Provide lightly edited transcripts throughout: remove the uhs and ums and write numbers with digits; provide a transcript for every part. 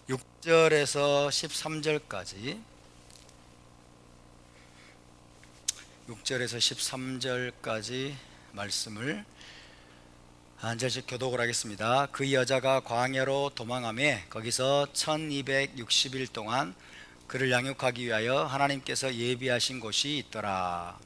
6절에서 13절까지 6절에서 13절까지 말씀을 한 절씩 교독을 하겠습니다. 그 여자가 광야로 도망하며 거기서 1260일 동안 그를 양육하기 위하여 하나님께서 예비하신 곳이 있더라.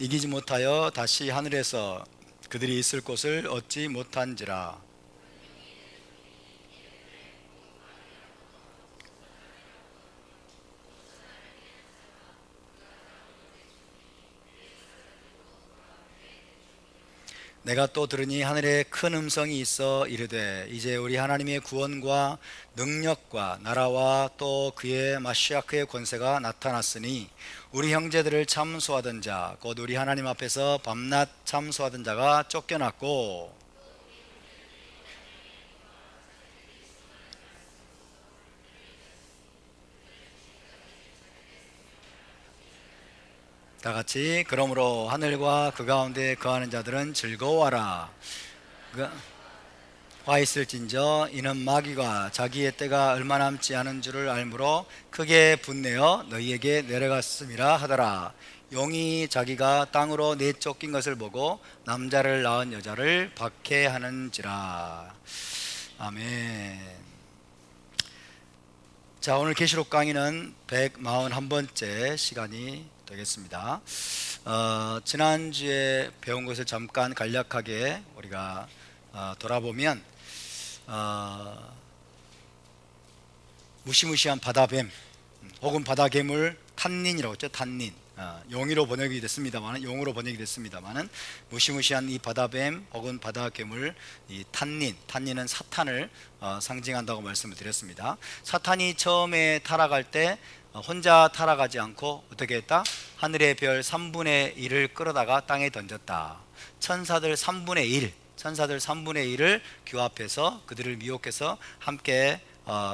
이기지 못하여 다시 하늘에서 그들이 있을 곳을 얻지 못한지라. 내가 또 들으니 하늘에 큰 음성이 있어 이르되 이제 우리 하나님의 구원과 능력과 나라와 또 그의 마시아크의 권세가 나타났으니 우리 형제들을 참소하던 자 곧 우리 하나님 앞에서 밤낮 참소하던 자가 쫓겨났고 다 같이 그러므로 하늘과 그 가운데 거하는 자들은 즐거워하라. 화 있을진저 이는 마귀가 자기의 때가 얼마 남지 않은 줄을 알므로 크게 분내어 너희에게 내려갔음이라 하더라. 용이 자기가 땅으로 내쫓긴 것을 보고 남자를 낳은 여자를 박해하는지라. 아멘. 자, 오늘 계시록 강의는 141번째 시간이 되겠습니다. 지난주에 배운 것을 잠깐 간략하게 우리가 돌아보면 무시무시한 바다뱀 혹은 바다괴물 탄닌이라고 했죠. 탄닌. 용으로 번역이 됐습니다만은 무시무시한 이 바다뱀 혹은 바다괴물 이 탄닌은 사탄을 상징한다고 말씀을 드렸습니다. 사탄이 처음에 타락할 때 혼자 타락하지 않고 어떻게 했다? 하늘의 별 3분의 1을 끌어다가 땅에 던졌다. 천사들 3분의 1을 규합해서 그들을 미혹해서 함께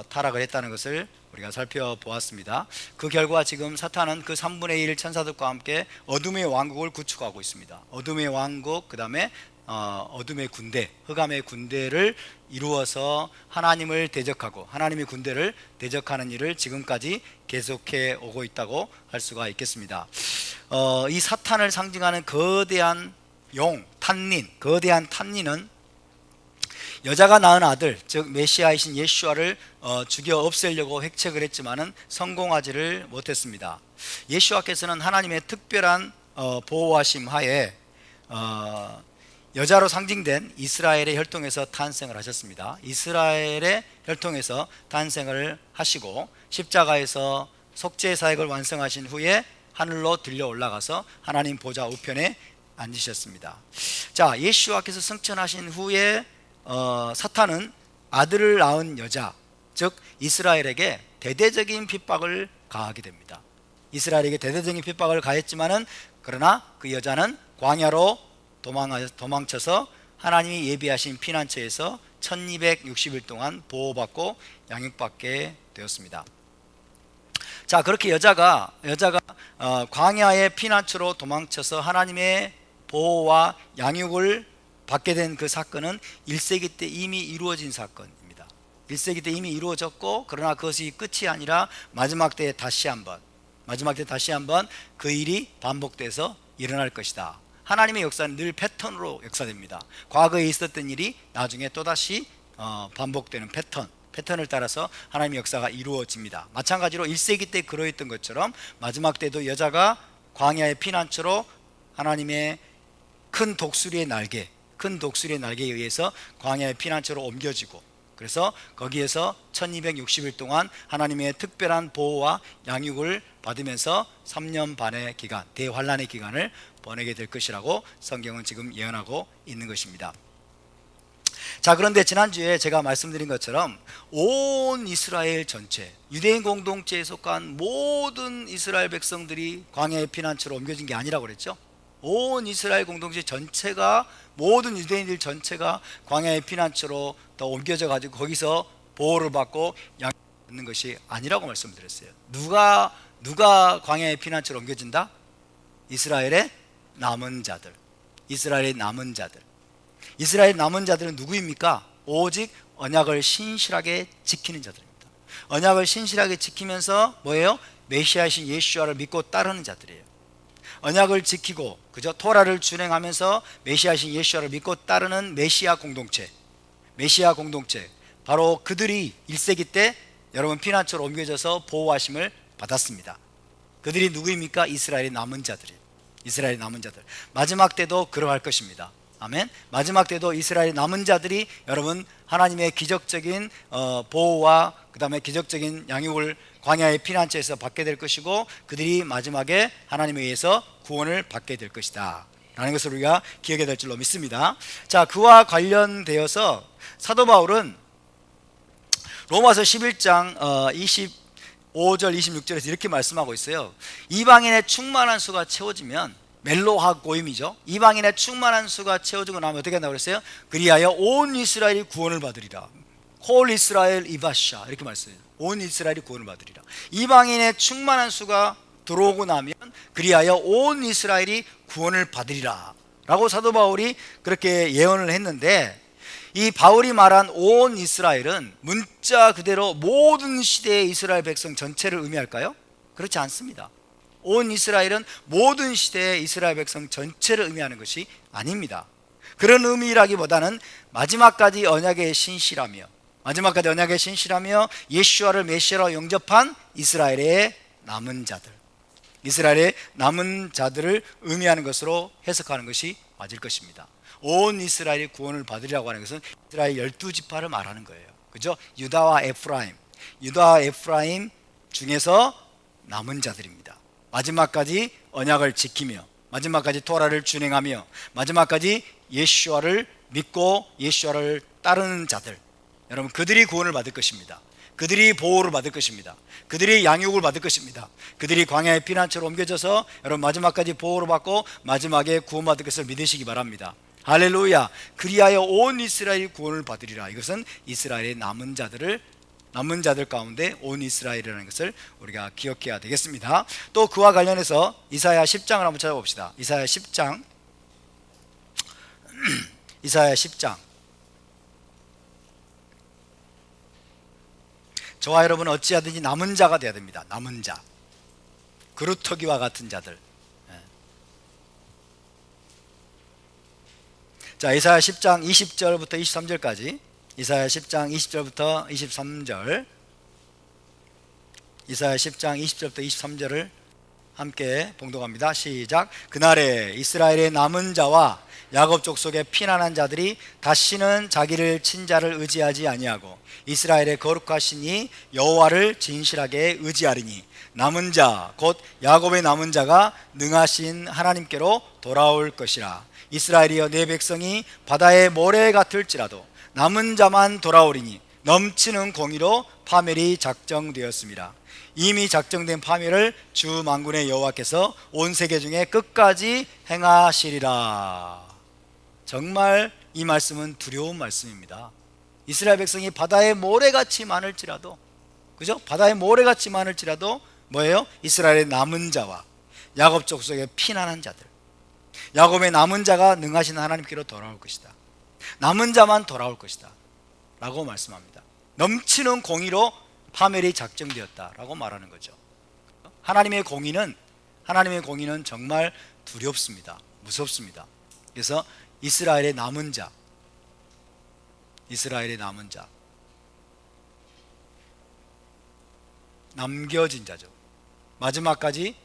타락을 했다는 것을 우리가 살펴보았습니다. 그 결과 지금 사탄은 그 3분의 1 천사들과 함께 어둠의 왕국을 구축하고 있습니다. 어둠의 왕국, 그 다음에 어둠의 군대, 흑암의 군대를 이루어서 하나님을 대적하고 하나님의 군대를 대적하는 일을 지금까지 계속해 오고 있다고 할 수가 있겠습니다. 이 사탄을 상징하는 거대한 용, 거대한 탄닌은 여자가 낳은 아들, 즉 메시아이신 예수아를 죽여 없애려고 획책을 했지만은 성공하지를 못했습니다. 예수아께서는 하나님의 특별한 보호하심 하에 여자로 상징된 이스라엘의 혈통에서 탄생을 하셨습니다. 이스라엘의 혈통에서 탄생을 하시고 십자가에서 속죄 사역을 완성하신 후에 하늘로 들려 올라가서 하나님 보좌 우편에 앉으셨습니다. 자, 예수와께서 승천하신 후에 사탄은 아들을 낳은 여자, 즉 이스라엘에게 대대적인 핍박을 가하게 됩니다. 이스라엘에게 대대적인 핍박을 가했지만은 그러나 그 여자는 광야로 도망쳐서 하나님이 예비하신 피난처에서 1260일 동안 보호받고 양육받게 되었습니다. 자, 그렇게 여자가 광야의 피난처로 도망쳐서 하나님의 보호와 양육을 받게 된 그 사건은 1세기 때 이미 이루어진 사건입니다. 1세기 때 이미 이루어졌고, 그러나 그것이 끝이 아니라 마지막 때 다시 한번 그 일이 반복돼서 일어날 것이다. 하나님의 역사는 늘 패턴으로 역사됩니다. 과거에 있었던 일이 나중에 또다시 반복되는 패턴을 따라서 하나님의 역사가 이루어집니다. 마찬가지로 1세기 때 그러했던 것처럼 마지막 때도 여자가 광야의 피난처로 하나님의 큰 독수리의 날개에 의해서 광야의 피난처로 옮겨지고, 그래서 거기에서 1260일 동안 하나님의 특별한 보호와 양육을 받으면서 3년 반의 기간, 대환란의 기간을 보내게 될 것이라고 성경은 지금 예언하고 있는 것입니다. 자, 그런데 지난주에 제가 말씀드린 것처럼 온 이스라엘 전체, 유대인 공동체에 속한 모든 이스라엘 백성들이 광야의 피난처로 옮겨진 게 아니라고 그랬죠. 온 이스라엘 공동체 전체가, 모든 유대인들 전체가 광야의 피난처로 또 옮겨져 가지고 거기서 보호를 받고 양육받는 것이 아니라고 말씀드렸어요. 누가 광야의 피난처로 옮겨진다? 이스라엘의 남은 자들, 이스라엘의 남은 자들. 이스라엘 남은 자들은 누구입니까? 오직 언약을 신실하게 지키는 자들입니다. 언약을 신실하게 지키면서 뭐예요? 메시아이신 예수와를 믿고 따르는 자들이에요. 언약을 지키고 그죠? 토라를 준행하면서 메시아이신 예수와를 믿고 따르는 메시아 공동체. 메시아 공동체. 바로 그들이 1세기 때 여러분 피난처로 옮겨져서 보호하심을 받았습니다. 그들이 누구입니까? 이스라엘의 남은 자들이에요. 이스라엘의 남은 자들. 마지막 때도 그러할 것입니다. 아멘. 마지막 때도 이스라엘의 남은 자들이 여러분 하나님의 기적적인 보호와 그 다음에 기적적인 양육을 광야의 피난처에서 받게 될 것이고, 그들이 마지막에 하나님에 의해서 구원을 받게 될 것이다 라는 것을 우리가 기억해야 될 줄로 믿습니다. 자, 그와 관련되어서 사도 바울은 로마서 11장 25절 26절에서 이렇게 말씀하고 있어요. 이방인의 충만한 수가 채워지면, 멜로하 고임이죠. 이방인의 충만한 수가 채워지고 나면 어떻게 한다고 그랬어요? 그리하여 온 이스라엘이 구원을 받으리라. 콜 이스라엘 이바샤 이렇게 말씀해요. 온 이스라엘이 구원을 받으리라. 이방인의 충만한 수가 들어오고 나면 그리하여 온 이스라엘이 구원을 받으리라 라고 사도 바울이 그렇게 예언을 했는데, 이 바울이 말한 온 이스라엘은 문자 그대로 모든 시대의 이스라엘 백성 전체를 의미할까요? 그렇지 않습니다. 온 이스라엘은 모든 시대의 이스라엘 백성 전체를 의미하는 것이 아닙니다. 그런 의미라기보다는 마지막까지 언약에 신실하며, 마지막까지 언약에 신실하며 예수와를 메시아로 영접한 이스라엘의 남은 자들, 이스라엘의 남은 자들을 의미하는 것으로 해석하는 것이 맞을 것입니다. 온 이스라엘이 구원을 받으리라고 하는 것은 이스라엘 12지파를 말하는 거예요. 그죠? 유다와 에프라임, 유다와 에프라임 중에서 남은 자들입니다. 마지막까지 언약을 지키며, 마지막까지 토라를 준행하며, 마지막까지 예수와를 믿고 예수와를 따르는 자들, 여러분 그들이 구원을 받을 것입니다. 그들이 보호를 받을 것입니다. 그들이 양육을 받을 것입니다. 그들이 광야의 피난처로 옮겨져서 여러분 마지막까지 보호를 받고 마지막에 구원받을 것을 믿으시기 바랍니다. 할렐루야. 그리하여 온 이스라엘이 구원을 받으리라. 이것은 이스라엘의 남은 자들 가운데 온 이스라엘이라는 것을 우리가 기억해야 되겠습니다. 또 그와 관련해서 이사야 10장을 한번 찾아봅시다. 이사야 10장 이사야 10장. 저와 여러분은 어찌하든지 남은 자가 되어야 됩니다. 남은 자, 그루터기와 같은 자들. 자, 이사야 10장 20절부터 23절까지, 이사야 10장 20절부터 23절, 이사야 10장 20절부터 23절을 함께 봉독합니다. 시작. 그날에 이스라엘의 남은 자와 야곱 족속의 피난한 자들이 다시는 자기를 친자를 의지하지 아니하고 이스라엘의 거룩하신 이 여호와를 진실하게 의지하리니, 남은 자 곧 야곱의 남은 자가 능하신 하나님께로 돌아올 것이라. 이스라엘이여 내 백성이 바다의 모래 같을지라도 남은 자만 돌아오리니 넘치는 공의로 파멸이 작정되었습니다. 이미 작정된 파멸을 주 만군의 여호와께서 온 세계 중에 끝까지 행하시리라. 정말 이 말씀은 두려운 말씀입니다. 이스라엘 백성이 바다의 모래같이 많을지라도, 그죠? 바다의 모래같이 많을지라도 뭐예요? 이스라엘의 남은 자와 야곱 족속의 피난한 자들, 야곱의 남은 자가 능하신 하나님께로 돌아올 것이다. 남은 자만 돌아올 것이다 라고 말씀합니다. 넘치는 공의로 파멸이 작정되었다라고 말하는 거죠. 하나님의 공의는 정말 두렵습니다. 무섭습니다. 그래서 이스라엘의 남은 자, 남겨진 자죠. 마지막까지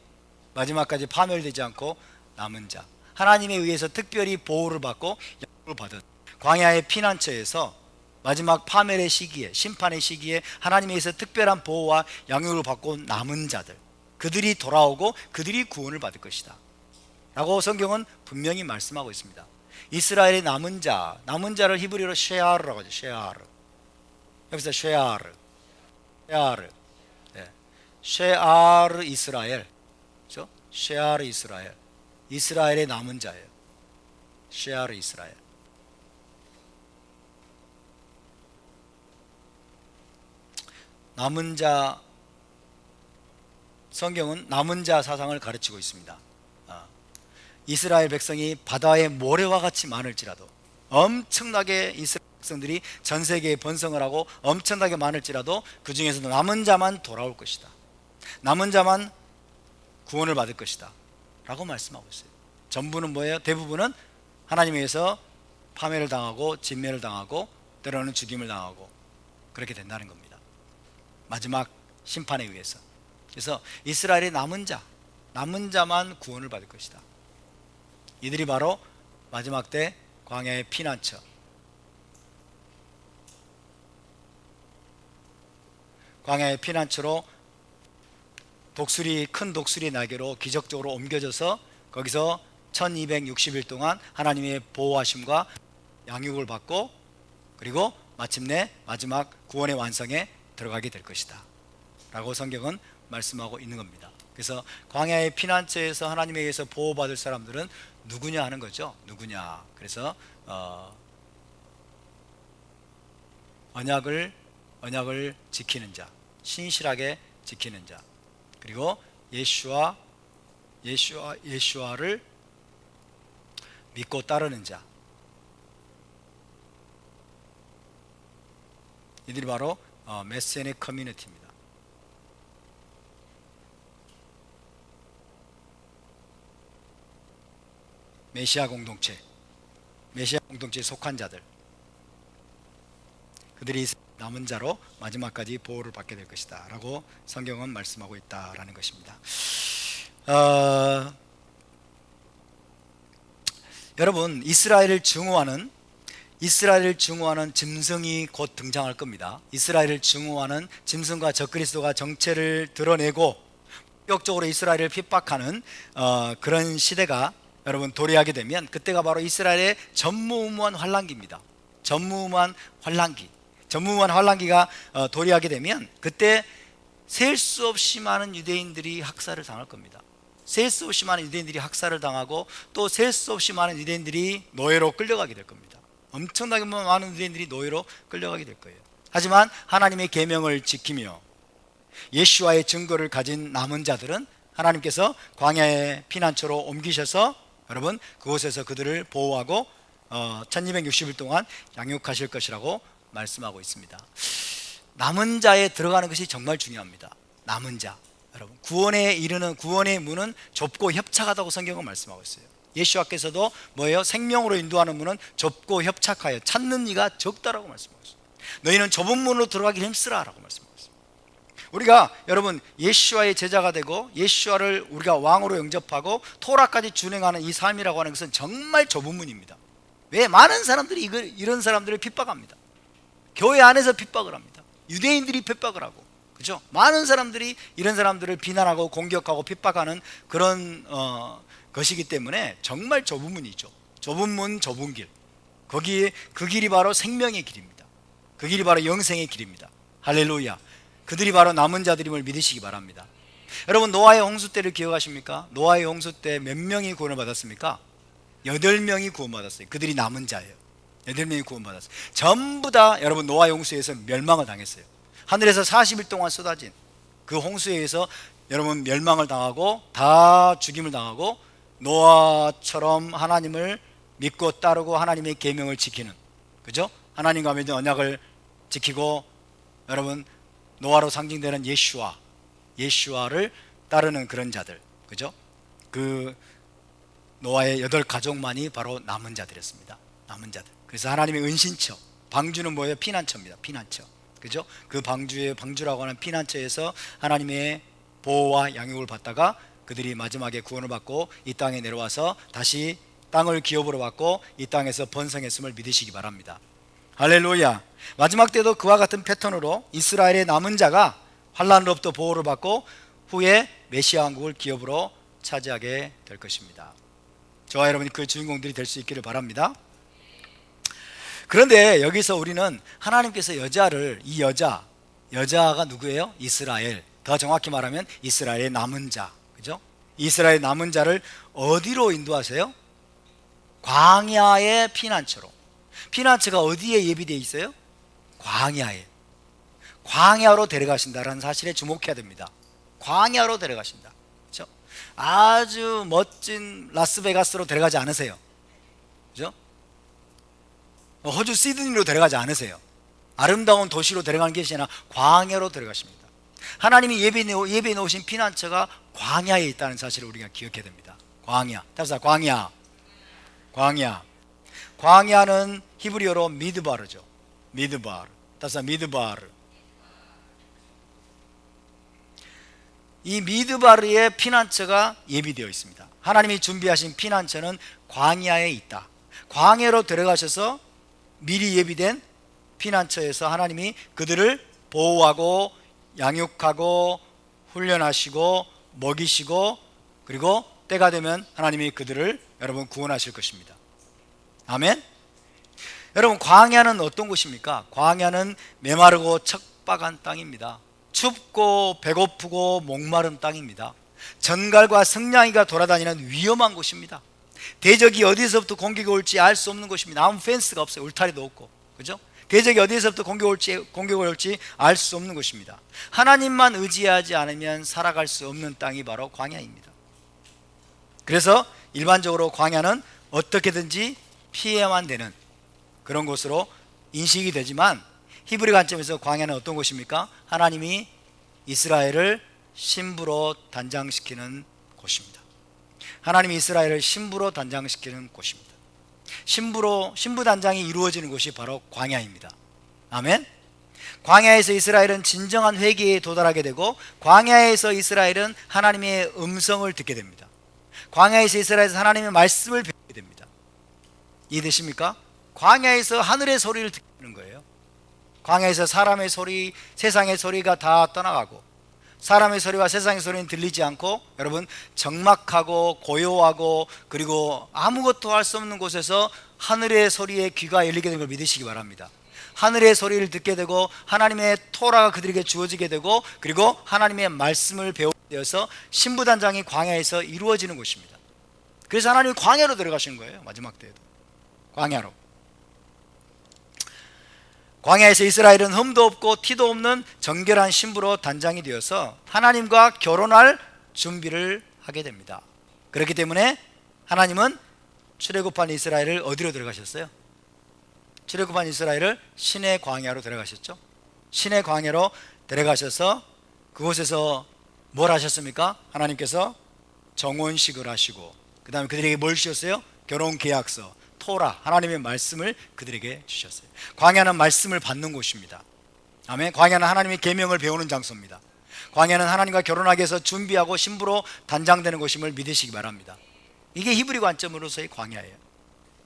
파멸되지 않고 남은 자, 하나님에 의해서 특별히 보호를 받고 양육을 받은 광야의 피난처에서 마지막 파멸의 시기에, 심판의 시기에 하나님에 의해서 특별한 보호와 양육을 받고 남은 자들, 그들이 돌아오고 그들이 구원을 받을 것이다 라고 성경은 분명히 말씀하고 있습니다. 이스라엘의 남은 자를 히브리어로 쉐아르라고 하죠. 쉐아르. 여기서 쉐아르, 쉐아르 이스라엘, 그렇죠? 쉐아르 이스라엘, 이스라엘의 남은 자예요. 쉐아르 이스라엘. 남은 자, 성경은 남은 자 사상을 가르치고 있습니다. 이스라엘 백성이 바다의 모래와 같이 많을지라도, 엄청나게 이스라엘 백성들이 전 세계에 번성을 하고 엄청나게 많을지라도 그 중에서도 남은 자만 돌아올 것이다. 남은 자만 구원을 받을 것이다 라고 말씀하고 있어요. 전부는 뭐예요? 대부분은 하나님에 의해서 파멸을 당하고 진멸을 당하고 때로는 죽임을 당하고 그렇게 된다는 겁니다. 마지막 심판에 의해서. 그래서 이스라엘의 남은 자만 구원을 받을 것이다. 이들이 바로 마지막 때 광야의 피난처, 광야의 피난처로 큰 독수리 날개로 기적적으로 옮겨져서 거기서 1260일 동안 하나님의 보호하심과 양육을 받고, 그리고 마침내 마지막 구원의 완성에 들어가게 될 것이다 라고 성경은 말씀하고 있는 겁니다. 그래서 광야의 피난처에서 하나님에 의해서 보호받을 사람들은 누구냐 하는 거죠. 누구냐. 그래서 언약을 지키는 자, 신실하게 지키는 자, 그리고 예수와를 믿고 따르는 자, 이들이 바로 메시아닉 커뮤니티입니다. 메시아 공동체에 속한 자들, 그들이 남은 자로 마지막까지 보호를 받게 될 것이다 라고 성경은 말씀하고 있다라는 것입니다. 여러분, 이스라엘을 증오하는 짐승이 곧 등장할 겁니다. 이스라엘을 증오하는 짐승과 적그리스도가 정체를 드러내고 본격적으로 이스라엘을 핍박하는 그런 시대가 여러분 도래하게 되면, 그때가 바로 이스라엘의 전무후무한 환란기입니다. 전무후무한 환란기가 도래하게 되면, 그때 셀 수 없이 많은 유대인들이 학살을 당할 겁니다. 셀 수 없이 많은 유대인들이 학살을 당하고, 또 셀 수 없이 많은 유대인들이 노예로 끌려가게 될 겁니다. 엄청나게 많은 유대인들이 노예로 끌려가게 될 거예요. 하지만 하나님의 계명을 지키며 예수와의 증거를 가진 남은 자들은 하나님께서 광야의 피난처로 옮기셔서 여러분 그곳에서 그들을 보호하고 1260일 동안 양육하실 것이라고 말씀하고 있습니다. 남은 자에 들어가는 것이 정말 중요합니다. 남은 자, 여러분, 구원에 이르는 구원의 문은 좁고 협착하다고 성경은 말씀하고 있어요. 예수와께서도 뭐예요? 생명으로 인도하는 문은 좁고 협착하여 찾는 이가 적다라고 말씀하고 있어요. 너희는 좁은 문으로 들어가기 힘쓰라 라고 말씀하고 있어요. 우리가 여러분 예수와의 제자가 되고 예수와를 우리가 왕으로 영접하고 토라까지 준행하는 이 삶이라고 하는 것은 정말 좁은 문입니다. 왜? 많은 사람들이 이런 사람들을 핍박합니다. 교회 안에서 핍박을 합니다. 유대인들이 핍박을 하고, 그죠? 많은 사람들이 이런 사람들을 비난하고 공격하고 핍박하는 그런 것이기 때문에 정말 좁은 문이죠. 좁은 문, 좁은 길. 거기에 그 길이 바로 생명의 길입니다. 그 길이 바로 영생의 길입니다. 할렐루야. 그들이 바로 남은 자들임을 믿으시기 바랍니다. 여러분, 노아의 홍수 때를 기억하십니까? 노아의 홍수 때 몇 명이 구원을 받았습니까? 8명이 구원받았어요. 그들이 남은 자예요. 8명이 구원받았어요. 전부 다 여러분 노아의 홍수에서 멸망을 당했어요. 하늘에서 40일 동안 쏟아진 그 홍수에 의해서 여러분 멸망을 당하고 다 죽임을 당하고, 노아처럼 하나님을 믿고 따르고 하나님의 계명을 지키는, 그죠? 하나님과 맺은 언약을 지키고 여러분 노아로 상징되는 예수와를 따르는 그런 자들, 그죠? 그 노아의 8가족만이 바로 남은 자들이었습니다. 남은 자들. 그래서 하나님의 은신처, 방주는 뭐예요? 피난처입니다. 피난처, 그죠? 그 방주라고 하는 피난처에서 하나님의 보호와 양육을 받다가 그들이 마지막에 구원을 받고 이 땅에 내려와서 다시 땅을 기업으로 받고 이 땅에서 번성했음을 믿으시기 바랍니다. 할렐루야. 마지막 때도 그와 같은 패턴으로 이스라엘의 남은 자가 환난으로부터 보호를 받고 후에 메시아 왕국을 기업으로 차지하게 될 것입니다. 저와 여러분이 그 주인공들이 될 수 있기를 바랍니다. 그런데 여기서 우리는 하나님께서 여자가 누구예요? 이스라엘. 더 정확히 말하면 이스라엘의 남은 자, 그죠? 이스라엘의 남은 자를 어디로 인도하세요? 광야의 피난처로. 피난처가 어디에 예비되어 있어요? 광야로 데려가신다라는 사실에 주목해야 됩니다. 광야로 데려가신다, 그렇죠? 아주 멋진 라스베가스로 데려가지 않으세요. 그죠? 호주 시드니로 데려가지 않으세요. 아름다운 도시로 데려가는 것이 아니라 광야로 데려가십니다. 하나님이 예비해 놓으신 피난처가 광야에 있다는 사실을 우리가 기억해야 됩니다. 광야. 따라서 광야. 광야. 광야는 히브리어로 미드바르죠. 미드바르. 따라서 미드바르. 이 미드바르의 피난처가 예비되어 있습니다. 하나님이 준비하신 피난처는 광야에 있다. 광야로 들어가셔서 미리 예비된 피난처에서 하나님이 그들을 보호하고 양육하고 훈련하시고 먹이시고, 그리고 때가 되면 하나님이 그들을 여러분 구원하실 것입니다. 아멘. 여러분, 광야는 어떤 곳입니까? 광야는 메마르고 척박한 땅입니다. 춥고 배고프고 목마른 땅입니다. 전갈과 성냥이가 돌아다니는 위험한 곳입니다. 대적이 어디서부터 공격이 올지 알 수 없는 곳입니다. 아무 펜스가 없어요. 울타리도 없고, 그죠? 대적이 어디서부터 공격이 올지 알 수 없는 곳입니다. 하나님만 의지하지 않으면 살아갈 수 없는 땅이 바로 광야입니다. 그래서 일반적으로 광야는 어떻게든지 피해야만 되는 그런 곳으로 인식이 되지만, 히브리 관점에서 광야는 어떤 곳입니까? 하나님이 이스라엘을 신부로 단장시키는 곳입니다. 하나님이 이스라엘을 신부로 단장시키는 곳입니다. 신부 단장이 이루어지는 곳이 바로 광야입니다. 아멘. 광야에서 이스라엘은 진정한 회개에 도달하게 되고, 광야에서 이스라엘은 하나님의 음성을 듣게 됩니다. 광야에서 이스라엘은 하나님의 말씀을 배우게 됩니다. 이해되십니까? 광야에서 하늘의 소리를 듣는 거예요. 광야에서 사람의 소리, 세상의 소리가 다 떠나가고, 사람의 소리와 세상의 소리는 들리지 않고, 여러분, 적막하고 고요하고 그리고 아무것도 할 수 없는 곳에서 하늘의 소리에 귀가 열리게 된 걸 믿으시기 바랍니다. 하늘의 소리를 듣게 되고, 하나님의 토라가 그들에게 주어지게 되고, 그리고 하나님의 말씀을 배우게 되어서 신부단장이 광야에서 이루어지는 곳입니다. 그래서 하나님이 광야로 들어가신 거예요. 마지막 때에도 광야로. 광야에서 이스라엘은 흠도 없고 티도 없는 정결한 신부로 단장이 되어서 하나님과 결혼할 준비를 하게 됩니다. 그렇기 때문에 하나님은 출애굽한 이스라엘을 어디로 들어가셨어요? 출애굽한 이스라엘을 신의 광야로 들어가셨죠. 신의 광야로 들어가셔서 그곳에서 뭘 하셨습니까? 하나님께서 정혼식을 하시고, 그 다음에 그들에게 뭘 주셨어요? 결혼계약서, 토라, 하나님의 말씀을 그들에게 주셨어요. 광야는 말씀을 받는 곳입니다. 아멘. 광야는 하나님의 계명을 배우는 장소입니다. 광야는 하나님과 결혼하기 위해서 준비하고 신부로 단장되는 곳임을 믿으시기 바랍니다. 이게 히브리 관점으로서의 광야예요.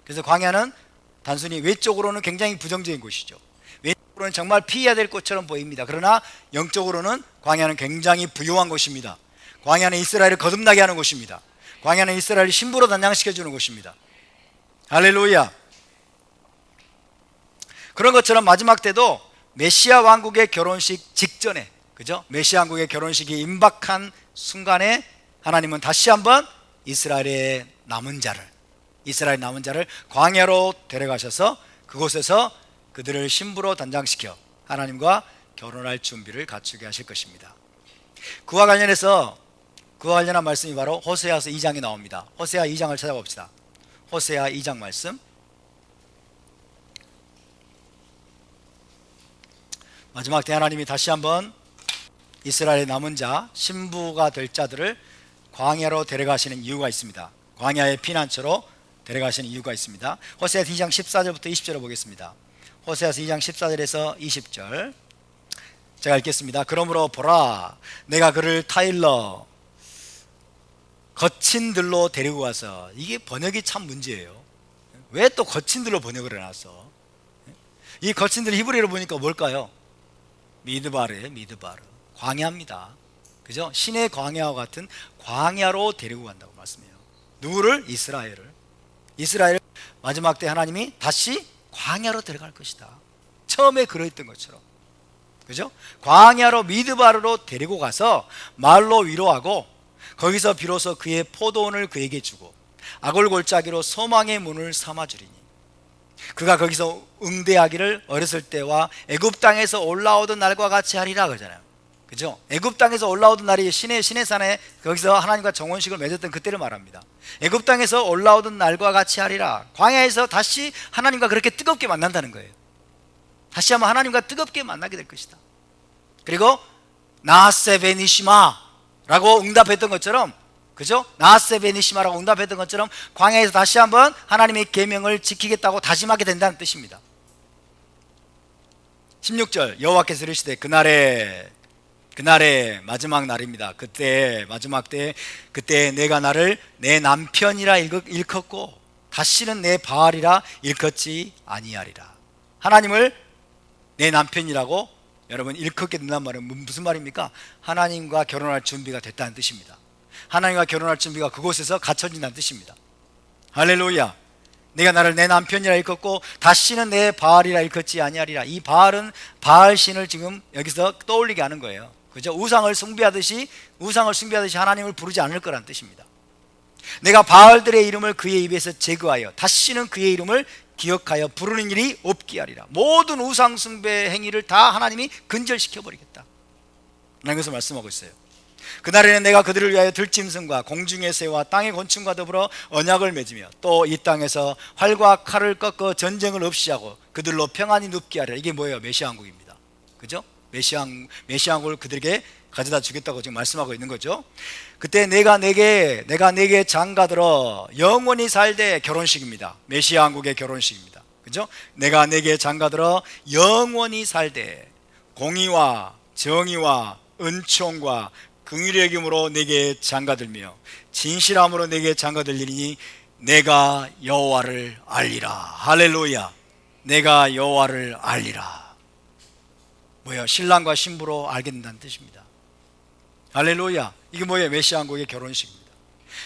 그래서 광야는 단순히 외적으로는 굉장히 부정적인 곳이죠. 외적으로는 정말 피해야 될 곳처럼 보입니다. 그러나 영적으로는 광야는 굉장히 부유한 곳입니다. 광야는 이스라엘을 거듭나게 하는 곳입니다. 광야는 이스라엘을 신부로 단장시켜주는 곳입니다. 할렐루야. 그런 것처럼 마지막 때도 메시아 왕국의 결혼식 직전에, 그죠? 메시아 왕국의 결혼식이 임박한 순간에 하나님은 다시 한번 이스라엘의 남은 자를 광야로 데려가셔서 그곳에서 그들을 신부로 단장시켜 하나님과 결혼할 준비를 갖추게 하실 것입니다. 그와 관련한 말씀이 바로 호세아서 2장에 나옵니다. 호세아 2장을 찾아봅시다. 호세아 2장 말씀. 마지막 때 하나님이 다시 한번 이스라엘의 남은 자, 신부가 될 자들을 광야로 데려가시는 이유가 있습니다. 광야의 피난처로 데려가시는 이유가 있습니다. 호세아 2장 14절부터 20절을 보겠습니다. 호세아서 2장 14절에서 20절 제가 읽겠습니다. 그러므로 보라, 내가 그를 타일러 거친 들로 데리고 가서, 이게 번역이 참 문제예요. 왜 또 거친 들로 번역을 해놨어? 이 거친 들 히브리어로 보니까 뭘까요? 미드바르예요. 미드바르. 광야입니다. 그죠? 신의 광야와 같은 광야로 데리고 간다고 말씀해요. 누구를? 이스라엘을 마지막 때 하나님이 다시 광야로 데려갈 것이다. 처음에 그러했던 것처럼, 그죠? 광야로 미드바르로 데리고 가서 말로 위로하고, 거기서 비로소 그의 포도원을 그에게 주고 아골골짜기로 소망의 문을 삼아주리니, 그가 거기서 응대하기를 어렸을 때와 애굽 땅에서 올라오던 날과 같이 하리라 그러잖아요. 그죠? 애굽 땅에서 올라오던 날이 시내산에 거기서 하나님과 정혼식을 맺었던 그때를 말합니다. 애굽 땅에서 올라오던 날과 같이 하리라. 광야에서 다시 하나님과 그렇게 뜨겁게 만난다는 거예요. 다시 한번 하나님과 뜨겁게 만나게 될 것이다. 그리고 나하세 베니시마 라고 응답했던 것처럼, 그죠? 나하세 베니시마라고 응답했던 것처럼 광야에서 다시 한번 하나님의 계명을 지키겠다고 다짐하게 된다는 뜻입니다. 16절, 여호와께서 이르시되 그날의 마지막 날입니다. 그때 마지막 때에 그때 내가 나를 내 남편이라 일컫고 다시는 내 바알이라 일컫지 아니하리라. 하나님을 내 남편이라고 여러분 일컫게 된다는 말은 무슨 말입니까? 하나님과 결혼할 준비가 됐다는 뜻입니다. 하나님과 결혼할 준비가 그곳에서 갖춰진다는 뜻입니다. 할렐루야. 내가 나를 내 남편이라 일컫고 다시는 내 바알이라 일컫지 아니하리라. 이 바알은 바알신을 지금 여기서 떠올리게 하는 거예요. 그죠? 우상을 숭배하듯이 하나님을 부르지 않을 거란 뜻입니다. 내가 바알들의 이름을 그의 입에서 제거하여 다시는 그의 이름을 기억하여 부르는 일이 없게 하리라. 모든 우상 숭배 행위를 다 하나님이 근절시켜 버리겠다 라는 것을 말씀하고 있어요. 그날에는 내가 그들을 위하여 들짐승과 공중의 새와 땅의 곤충과 더불어 언약을 맺으며 또 이 땅에서 활과 칼을 꺾어 전쟁을 없이 하고 그들로 평안히 눕게 하리라. 이게 뭐예요? 메시아 왕국입니다. 그죠? 메시아 왕국을 그들에게 가져다 주겠다고 지금 말씀하고 있는 거죠. 그때 내가 내게 장가들어 영원히 살되 결혼식입니다. 메시아 왕국의 결혼식입니다. 그죠? 내가 내게 장가들어 영원히 살되 공의와 정의와 은총과 긍휼의 여김으로 내게 장가들며 진실함으로 내게 장가들리니 내가 여호와를 알리라. 할렐루야. 내가 여호와를 알리라. 뭐예요? 신랑과 신부로 알게 된다는 뜻입니다. 할렐루야. 이게 뭐예요? 메시아 왕국의 결혼식입니다.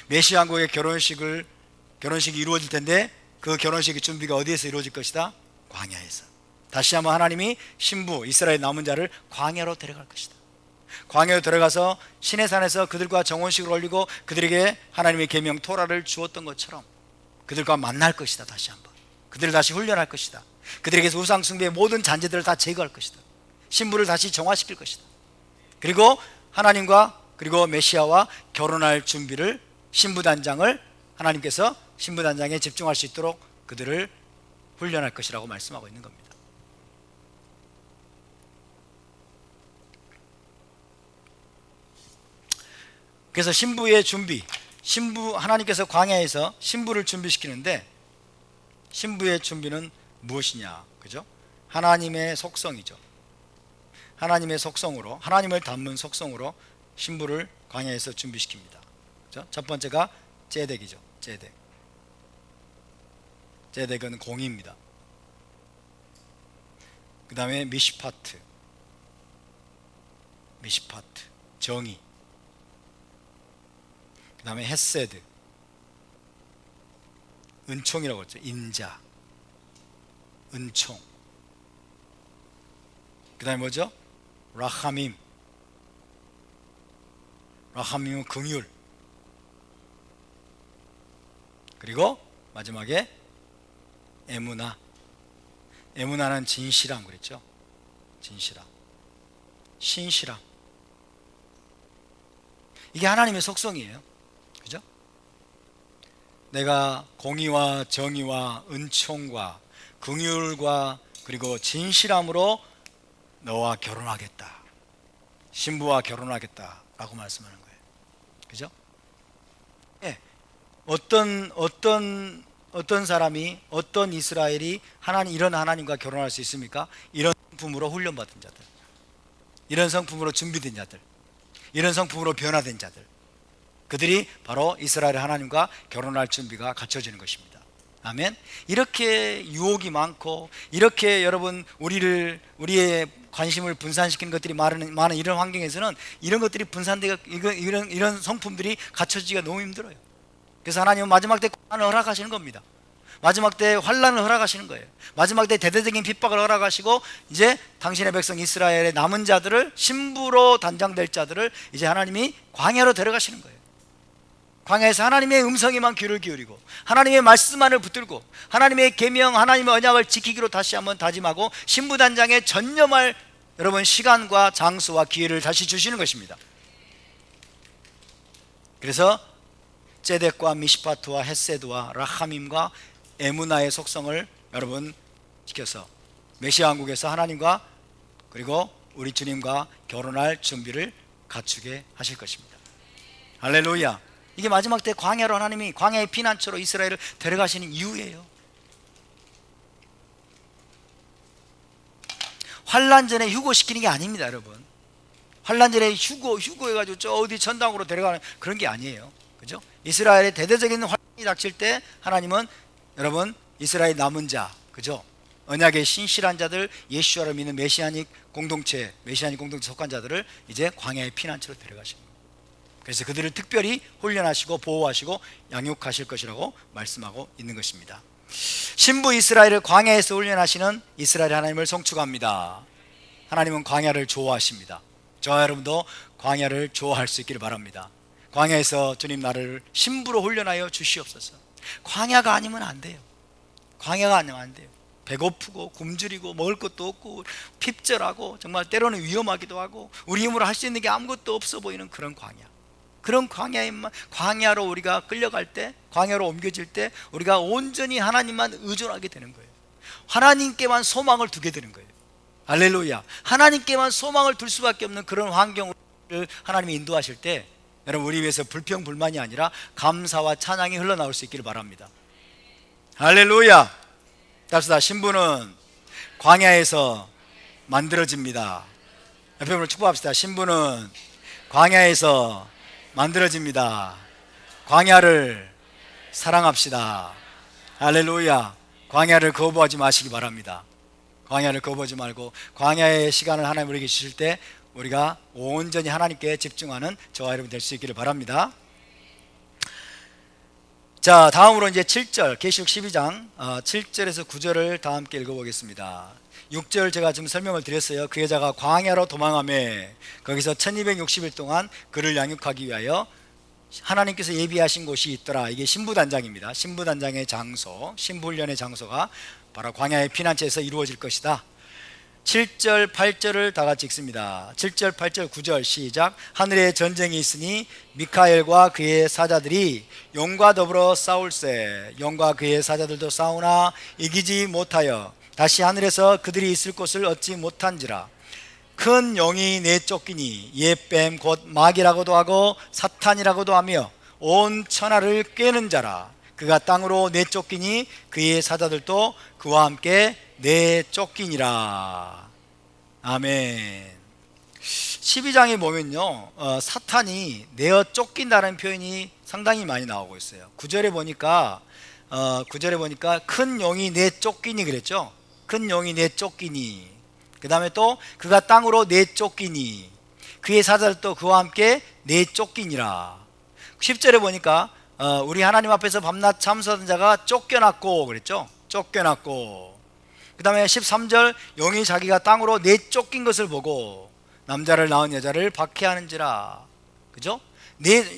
메시아 왕국의 결혼식이 이루어질 텐데 그 결혼식의 준비가 어디에서 이루어질 것이다? 광야에서. 다시 한번 하나님이 신부 이스라엘 남은 자를 광야로 데려갈 것이다. 광야로 들어가서 시내산에서 그들과 정혼식을 올리고 그들에게 하나님의 계명 토라를 주었던 것처럼 그들과 만날 것이다. 다시 한번 그들을 다시 훈련할 것이다. 그들에게서 우상 숭배의 모든 잔재들을 다 제거할 것이다. 신부를 다시 정화시킬 것이다. 그리고 하나님과 그리고 메시아와 결혼할 준비를 신부단장을 하나님께서 신부단장에 집중할 수 있도록 그들을 훈련할 것이라고 말씀하고 있는 겁니다. 그래서 신부의 준비, 하나님께서 광야에서 신부를 준비시키는데 신부의 준비는 무엇이냐? 그죠? 하나님의 속성이죠. 하나님의 속성으로, 하나님을 닮은 속성으로 신부를 광야에서 준비시킵니다. 그죠? 첫 번째가 제덱이죠. 제덱은 공의입니다. 그 다음에 미시파트, 정의. 그 다음에 헤세드, 은총이라고 했죠. 인자, 은총. 그 다음에 뭐죠? 라하밈은 긍휼. 그리고 마지막에 에무나는 진실함 그랬죠. 신실함. 이게 하나님의 속성이에요. 그죠? 내가 공의와 정의와 은총과 긍휼과 그리고 진실함으로 너와 결혼하겠다. 신부와 결혼하겠다 라고 말씀하는 거예요. 그죠? 예. 어떤 사람이, 어떤 이스라엘이 이런 하나님과 결혼할 수 있습니까? 이런 성품으로 훈련받은 자들, 이런 성품으로 준비된 자들, 이런 성품으로 변화된 자들, 그들이 바로 이스라엘 하나님과 결혼할 준비가 갖춰지는 것입니다. 아멘. 이렇게 유혹이 많고 이렇게 여러분 우리의 관심을 분산시키는 것들이 많은 이런 환경에서는 이런 것들이 분산되고 이런 성품들이 갖춰지기가 너무 힘들어요. 그래서 하나님은 마지막 때 고난을 허락하시는 겁니다. 마지막 때 환난을 허락하시는 거예요. 마지막 때 대대적인 핍박을 허락하시고 이제 당신의 백성 이스라엘의 남은 자들을, 신부로 단장될 자들을 이제 하나님이 광야로 데려가시는 거예요. 광야에서 하나님의 음성에만 귀를 기울이고 하나님의 말씀만을 붙들고 하나님의 계명, 하나님의 언약을 지키기로 다시 한번 다짐하고 신부단장에 전념할 여러분 시간과 장소와 기회를 다시 주시는 것입니다. 그래서 제덱과 미시파트와 헷세드와 라함임과 에무나의 속성을 여러분 지켜서 메시아 왕국에서 하나님과 그리고 우리 주님과 결혼할 준비를 갖추게 하실 것입니다. 할렐루야. 이게 마지막 때 광야로 하나님이 광야의 피난처로 이스라엘을 데려가시는 이유예요. 환난 전에 휴고시키는 게 아닙니다, 여러분. 환난 전에 휴고해가지고 저 어디 전당으로 데려가는 그런 게 아니에요. 그죠? 이스라엘의 대대적인 환난이 닥칠 때 하나님은 여러분 이스라엘 남은 자, 그죠? 언약의 신실한 자들, 예수를 믿는 메시아닉 공동체 속한 자들을 이제 광야의 피난처로 데려가시는 거예요. 그래서 그들을 특별히 훈련하시고 보호하시고 양육하실 것이라고 말씀하고 있는 것입니다. 신부 이스라엘을 광야에서 훈련하시는 이스라엘 하나님을 송축합니다. 하나님은 광야를 좋아하십니다. 저와 여러분도 광야를 좋아할 수 있기를 바랍니다. 광야에서 주님 나를 신부로 훈련하여 주시옵소서. 광야가 아니면 안 돼요. 광야가 아니면 안 돼요. 배고프고 굶주리고 먹을 것도 없고 핍절하고 정말 때로는 위험하기도 하고 우리 힘으로 할 수 있는 게 아무것도 없어 보이는 그런 광야. 그런 광야로 우리가 끌려갈 때, 광야로 옮겨질 때 우리가 온전히 하나님만 의존하게 되는 거예요. 하나님께만 소망을 두게 되는 거예요. 할렐루야. 하나님께만 소망을 둘 수밖에 없는 그런 환경을 하나님이 인도하실 때 여러분 우리 위해서 불평불만이 아니라 감사와 찬양이 흘러나올 수 있기를 바랍니다. 할렐루야. 답시다. 신부는 광야에서 만들어집니다. 옆에 분을 축복합시다. 신부는 광야에서 만들어집니다. 광야를 사랑합시다. 할렐루야. 광야를 거부하지 마시기 바랍니다. 광야를 거부하지 말고 광야의 시간을 하나님 우리에게 주실 때 우리가 온전히 하나님께 집중하는 저와 여러분 될 수 있기를 바랍니다. 자, 다음으로 이제 7절 계시록 12장 7절에서 9절을 다 함께 읽어보겠습니다. 6절 제가 지금 설명을 드렸어요. 그 여자가 광야로 도망하며 거기서 1260일 동안 그를 양육하기 위하여 하나님께서 예비하신 곳이 있더라. 이게 신부단장입니다. 신부단장의 장소, 신부훈련의 장소가 바로 광야의 피난처에서 이루어질 것이다. 7절 8절을 다 같이 읽습니다. 7절 8절 9절 시작. 하늘에 전쟁이 있으니 미카엘과 그의 사자들이 용과 더불어 싸울세. 용과 그의 사자들도 싸우나 이기지 못하여 다시 하늘에서 그들이 있을 곳을 얻지 못한지라. 큰 용이 내쫓기니 옛 뱀 곧 마귀라고도 하고 사탄이라고도 하며 온 천하를 꿰는 자라. 그가 땅으로 내쫓기니 그의 사자들도 그와 함께 내쫓기니라. 아멘. 12장에 보면요 사탄이 내어 쫓긴다는 표현이 상당히 많이 나오고 있어요. 9절에 보니까 큰 용이 내쫓기니 그랬죠. 큰 용이 내쫓기니, 그 다음에 또 그가 땅으로 내쫓기니 그의 사자들도 그와 함께 내쫓기니라. 10절에 보니까 우리 하나님 앞에서 밤낮 참수하던 자가 쫓겨났고 그랬죠. 쫓겨났고, 그 다음에 13절 용이 자기가 땅으로 내쫓긴 것을 보고 남자를 낳은 여자를 박해하는지라. 그죠?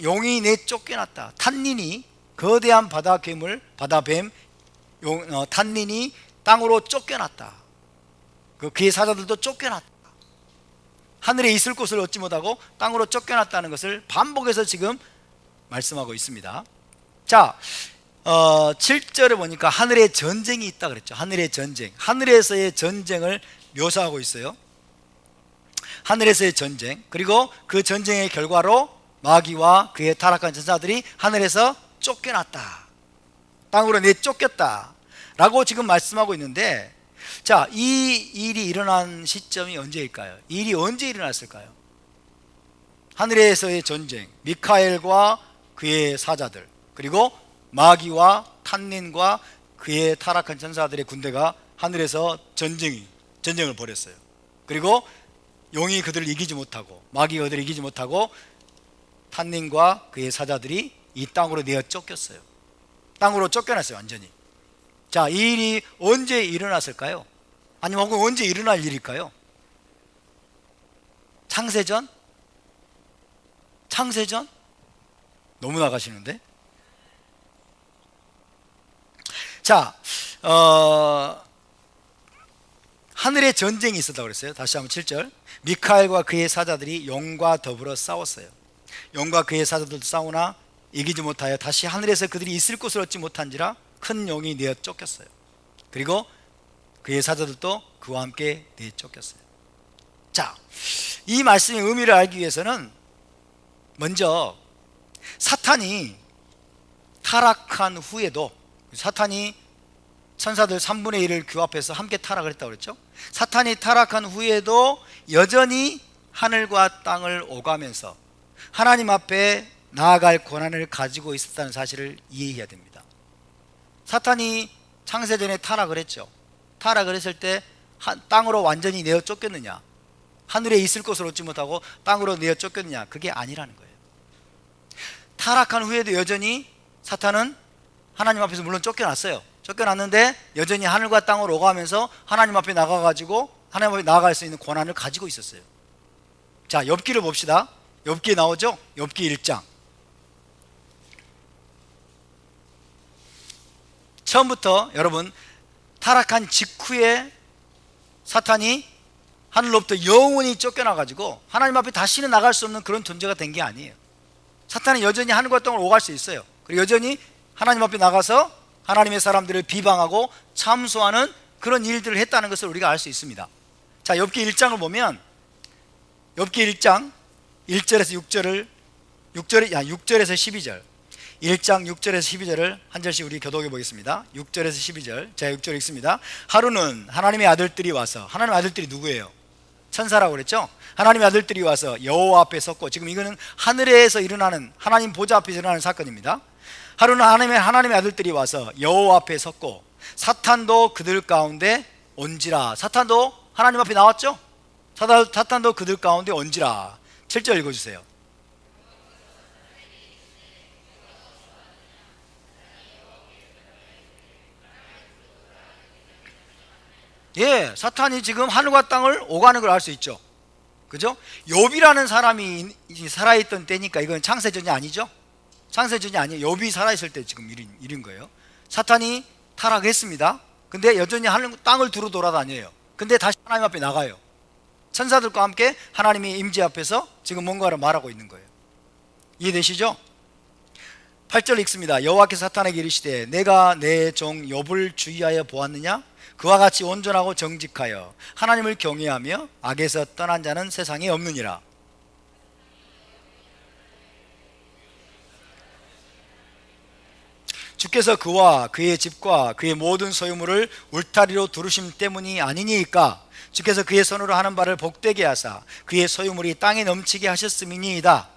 용이 내쫓겨났다. 탄닌이, 거대한 바다뱀 탄닌이 땅으로 쫓겨났다. 그의 사자들도 쫓겨났다. 하늘에 있을 곳을 얻지 못하고 땅으로 쫓겨났다는 것을 반복해서 지금 말씀하고 있습니다. 자, 7절에 보니까 하늘에 전쟁이 있다 그랬죠. 하늘의 전쟁, 하늘에서의 전쟁을 묘사하고 있어요. 하늘에서의 전쟁, 그리고 그 전쟁의 결과로 마귀와 그의 타락한 전사들이 하늘에서 쫓겨났다, 땅으로 내쫓겼다 라고 지금 말씀하고 있는데, 자, 이 일이 일어난 시점이 언제일까요? 이 일이 언제 일어났을까요? 하늘에서의 전쟁, 미카엘과 그의 사자들, 그리고 마귀와 탄닌과 그의 타락한 전사들의 군대가 하늘에서 전쟁을 벌였어요. 그리고 용이 그들을 이기지 못하고 마귀가 그들을 이기지 못하고 탄닌과 그의 사자들이 이 땅으로 내어 쫓겼어요. 땅으로 쫓겨났어요, 완전히. 자, 이 일이 언제 일어났을까요? 아니면 혹은 언제 일어날 일일까요? 창세전? 너무 나가시는데? 자, 하늘에 전쟁이 있었다고 그랬어요. 다시 한번 7절. 미카엘과 그의 사자들이 용과 더불어 싸웠어요. 용과 그의 사자들도 싸우나 이기지 못하여 다시 하늘에서 그들이 있을 곳을 얻지 못한지라 큰 용이 내어 쫓겼어요. 그리고 그의 사자들도 그와 함께 내어 쫓겼어요. 자, 이 말씀의 의미를 알기 위해서는 먼저 사탄이 타락한 후에도, 사탄이 천사들 3분의 1을 규합해서 함께 타락을 했다고 그랬죠. 사탄이 타락한 후에도 여전히 하늘과 땅을 오가면서 하나님 앞에 나아갈 권한을 가지고 있었다는 사실을 이해해야 됩니다. 사탄이 창세전에 타락을 했죠. 타락을 했을 때 땅으로 완전히 내어 쫓겼느냐, 하늘에 있을 곳을 얻지 못하고 땅으로 내어 쫓겼느냐, 그게 아니라는 거예요. 타락한 후에도 여전히 사탄은 하나님 앞에서 물론 쫓겨났어요. 쫓겨났는데 여전히 하늘과 땅을 오가면서 하나님 앞에 나가가지고 하나님 앞에 나아갈 수 있는 권한을 가지고 있었어요. 자, 욥기를 봅시다. 욥기에 나오죠? 욥기 1장. 처음부터 여러분, 타락한 직후에 사탄이 하늘로부터 영원히 쫓겨나가지고 하나님 앞에 다시는 나갈 수 없는 그런 존재가 된 게 아니에요. 사탄은 여전히 하늘과 땅을 오갈 수 있어요. 그리고 여전히 하나님 앞에 나가서 하나님의 사람들을 비방하고 참소하는 그런 일들을 했다는 것을 우리가 알 수 있습니다. 자, 욥기 1장을 보면 욥기 1장 1절에서 6절에서 12절, 1장 6절에서 12절을 한 절씩 우리 교독해 보겠습니다. 6절에서 12절, 자 6절 읽습니다. 하루는 하나님의 아들들이 와서, 하나님의 아들들이 누구예요? 천사라고 그랬죠? 하나님의 아들들이 와서 여호와 앞에 섰고, 지금 이거는 하늘에서 일어나는, 하나님 보좌 앞에서 일어나는 사건입니다. 하루는 하나님의 아들들이 와서 여호와 앞에 섰고 사탄도 그들 가운데 온지라. 사탄도 하나님 앞에 나왔죠? 사탄도 그들 가운데 온지라. 7절 읽어주세요. 예, 사탄이 지금 하늘과 땅을 오가는 걸 알 수 있죠. 그죠? 욥이라는 사람이 살아있던 때니까 이건 창세전이 아니죠? 창세전이 아니에요. 욥이 살아있을 때 지금 일인 거예요. 사탄이 타락했습니다. 근데 여전히 하늘 땅을 두루 돌아다녀요. 근데 다시 하나님 앞에 나가요. 천사들과 함께 하나님의 임재 앞에서 지금 뭔가를 말하고 있는 거예요. 이해되시죠? 8절 읽습니다. 여호와께서 사탄에게 이르시되 내가 내 종 욥을 주의하여 보았느냐? 그와 같이 온전하고 정직하여 하나님을 경외하며 악에서 떠난 자는 세상에 없느니라. 주께서 그와 그의 집과 그의 모든 소유물을 울타리로 두르심 때문이 아니니까 주께서 그의 손으로 하는 바를 복되게 하사 그의 소유물이 땅에 넘치게 하셨음이니이다.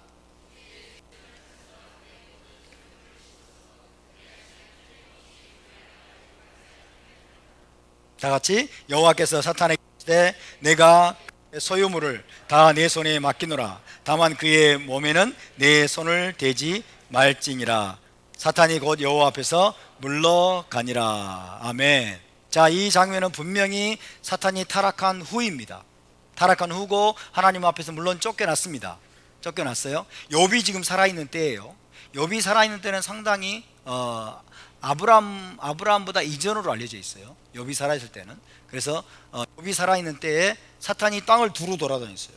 다 같이 여호와께서 사탄에게 이르시되 내가 그의 소유물을 다 내 손에 맡기노라. 다만 그의 몸에는 내 손을 대지 말지니라. 사탄이 곧 여호와 앞에서 물러가니라. 아멘. 자, 이 장면은 분명히 사탄이 타락한 후입니다. 타락한 후고 하나님 앞에서 물론 쫓겨났습니다. 쫓겨났어요. 욥이 지금 살아있는 때예요. 욥이 살아있는 때는 상당히 아브라함보다 이전으로 알려져 있어요. 욥이 살아있을 때는. 그래서 욥이 살아있는 때에 사탄이 땅을 두루 돌아다녔어요.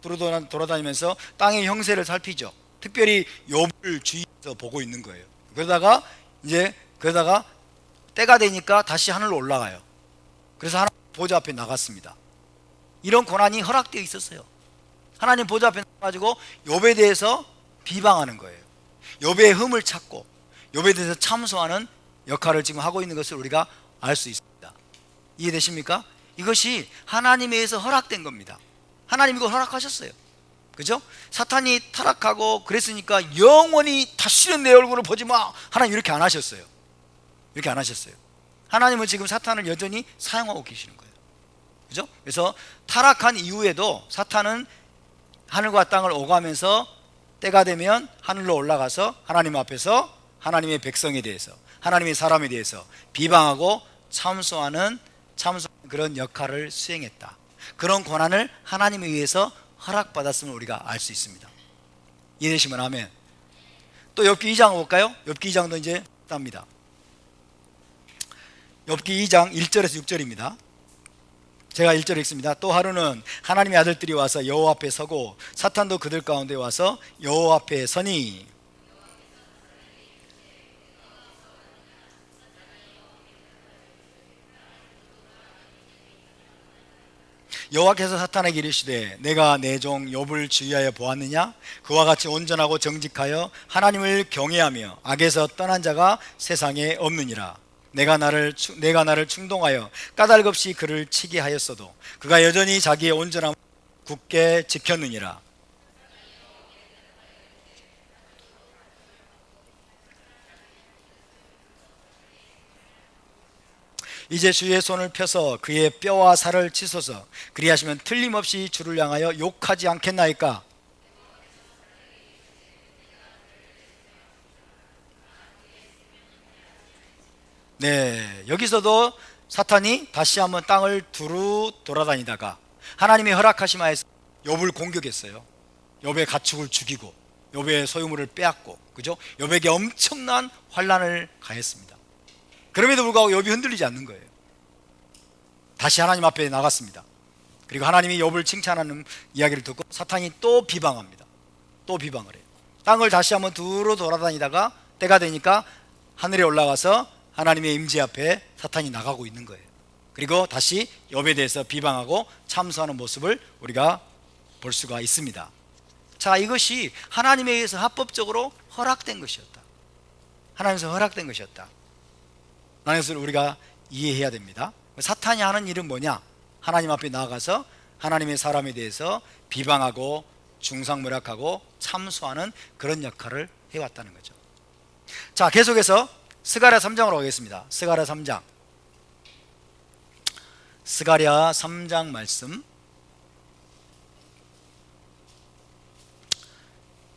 두루 돌아다니면서 땅의 형세를 살피죠. 특별히 욥을 주위에서 보고 있는 거예요. 그러다가 때가 되니까 다시 하늘로 올라가요. 그래서 하나님 보좌 앞에 나갔습니다. 이런 권한이 허락되어 있었어요. 하나님 보좌 앞에 나가지고 욥에 대해서 비방하는 거예요. 욥의 흠을 찾고 욥에 대해서 참소하는 역할을 지금 하고 있는 것을 우리가 알 수 있습니다. 이해되십니까? 이것이 하나님에 의해서 허락된 겁니다. 하나님이 이걸 허락하셨어요. 그죠? 사탄이 타락하고 그랬으니까 영원히 다시는 내 얼굴을 보지 마. 하나님 이렇게 안 하셨어요. 이렇게 안 하셨어요. 하나님은 지금 사탄을 여전히 사용하고 계시는 거예요. 그죠? 그래서 타락한 이후에도 사탄은 하늘과 땅을 오가면서 때가 되면 하늘로 올라가서 하나님 앞에서 하나님의 백성에 대해서, 하나님의 사람에 대해서 비방하고 참소하는 그런 역할을 수행했다. 그런 권한을 하나님에 의해서 허락받았음을 우리가 알 수 있습니다. 이해되시면 아멘. 또 욥기 2장 볼까요? 욥기 2장도 이제 답니다. 욥기 2장 1절에서 6절입니다. 제가 1절에 읽습니다. 또 하루는 하나님의 아들들이 와서 여호와 앞에 서고 사탄도 그들 가운데 와서 여호와 앞에 서니, 여호와께서 사탄에게 이르시되 내가 내 종 욥을 주의하여 보았느냐? 그와 같이 온전하고 정직하여 하나님을 경외하며 악에서 떠난 자가 세상에 없느니라. 내가 나를 충동하여 까닭없이 그를 치게 하였어도 그가 여전히 자기의 온전함을 굳게 지켰느니라. 이제 주의 손을 펴서 그의 뼈와 살을 치소서. 그리하시면 틀림없이 주를 향하여 욕하지 않겠나이까? 네, 여기서도 사탄이 다시 한번 땅을 두루 돌아다니다가 하나님이 허락하심 하에서 욥을 공격했어요. 욥의 가축을 죽이고 욥의 소유물을 빼앗고, 그죠? 욥에게 엄청난 환난을 가했습니다. 그럼에도 불구하고 욥이 흔들리지 않는 거예요. 다시 하나님 앞에 나갔습니다. 그리고 하나님이 욥을 칭찬하는 이야기를 듣고 사탄이 또 비방합니다. 또 비방을 해요. 땅을 다시 한번 두루 돌아다니다가 때가 되니까 하늘에 올라가서 하나님의 임재 앞에 사탄이 나가고 있는 거예요. 그리고 다시 욥에 대해서 비방하고 참소하는 모습을 우리가 볼 수가 있습니다. 자, 이것이 하나님에 의해서 합법적으로 허락된 것이었다. 하나님에서 허락된 것이었다. 라는 것을 우리가 이해해야 됩니다. 사탄이 하는 일은 뭐냐? 하나님 앞에 나아가서 하나님의 사람에 대해서 비방하고 중상모략하고 참소하는 그런 역할을 해왔다는 거죠. 자, 계속해서 스가랴 3장으로 가겠습니다. 스가랴 3장. 스가랴 3장 말씀,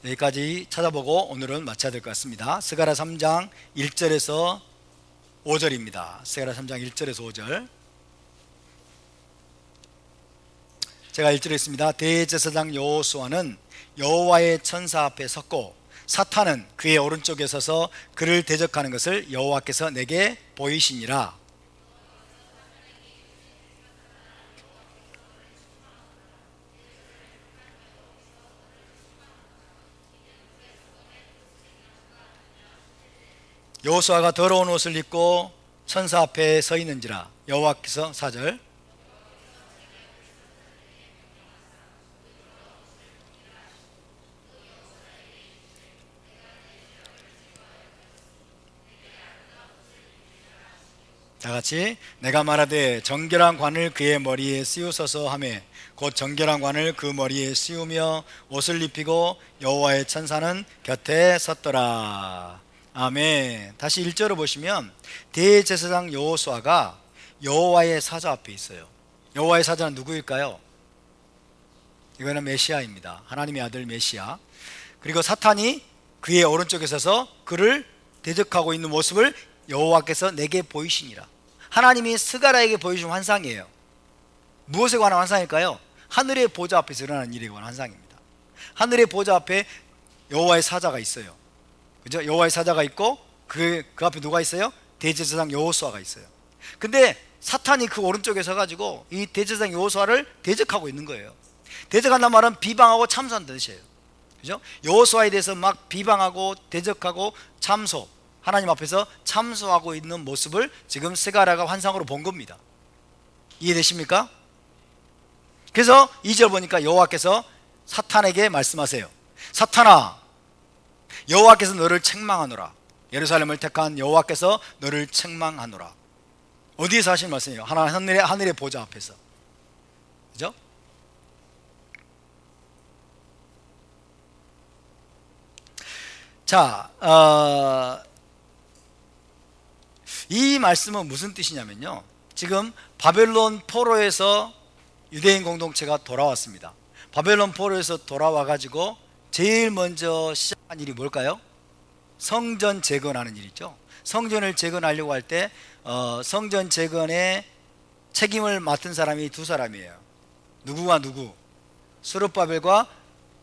여기까지 찾아보고 오늘은 마쳐야 될 것 같습니다. 스가랴 3장 1절에서 5절입니다. 스가랴 3장 1절에서 5절. 제가 1절에 있습니다. 대제사장 여호수아는 여호와의 천사 앞에 섰고 사탄은 그의 오른쪽에 서서 그를 대적하는 것을 여호와께서 내게 보이시니라. 여호수아가 더러운 옷을 입고 천사 앞에 서 있는지라. 여호와께서 4절, 다같이 내가 말하되 정결한 관을 그의 머리에 씌우소서 하매 곧 정결한 관을 그 머리에 씌우며 옷을 입히고 여호와의 천사는 곁에 섰더라. 아멘. 다시 1절을 보시면 대제사장 여호수아가 여호와의 사자 앞에 있어요. 여호와의 사자는 누구일까요? 이거는 메시아입니다. 하나님의 아들 메시아. 그리고 사탄이 그의 오른쪽에 서서 그를 대적하고 있는 모습을 여호와께서 내게 보이시니라. 하나님이 스가랴에게 보여준 환상이에요. 무엇에 관한 환상일까요? 하늘의 보좌 앞에서 일어나는 일에 관한 환상입니다. 하늘의 보좌 앞에 여호와의 사자가 있어요. 그죠? 여호와의 사자가 있고 그 앞에 누가 있어요? 대제사장 여호수아가 있어요. 근데 사탄이 그 오른쪽에 서가지고 이 대제사장 여호수아를 대적하고 있는 거예요. 대적한다는 말은 비방하고 참소한다는 뜻이에요. 그죠? 여호수아에 대해서 막 비방하고 대적하고 참소, 하나님 앞에서 참소하고 있는 모습을 지금 스가랴가 환상으로 본 겁니다. 이해되십니까? 그래서 2절 보니까 여호와께서 사탄에게 말씀하세요. 사탄아, 여호와께서 너를 책망하노라. 예루살렘을 택한 여호와께서 너를 책망하노라. 어디에서 하신 말씀이에요? 하늘의 보좌 앞에서. 그죠? 자, 이 말씀은 무슨 뜻이냐면요, 지금 바벨론 포로에서 유대인 공동체가 돌아왔습니다. 바벨론 포로에서 돌아와 가지고 제일 먼저 시작한 일이 뭘까요? 성전 재건하는 일이죠. 성전을 재건하려고 할 때 성전 재건의 책임을 맡은 사람이 두 사람이에요. 누구와 누구? 스룹바벨과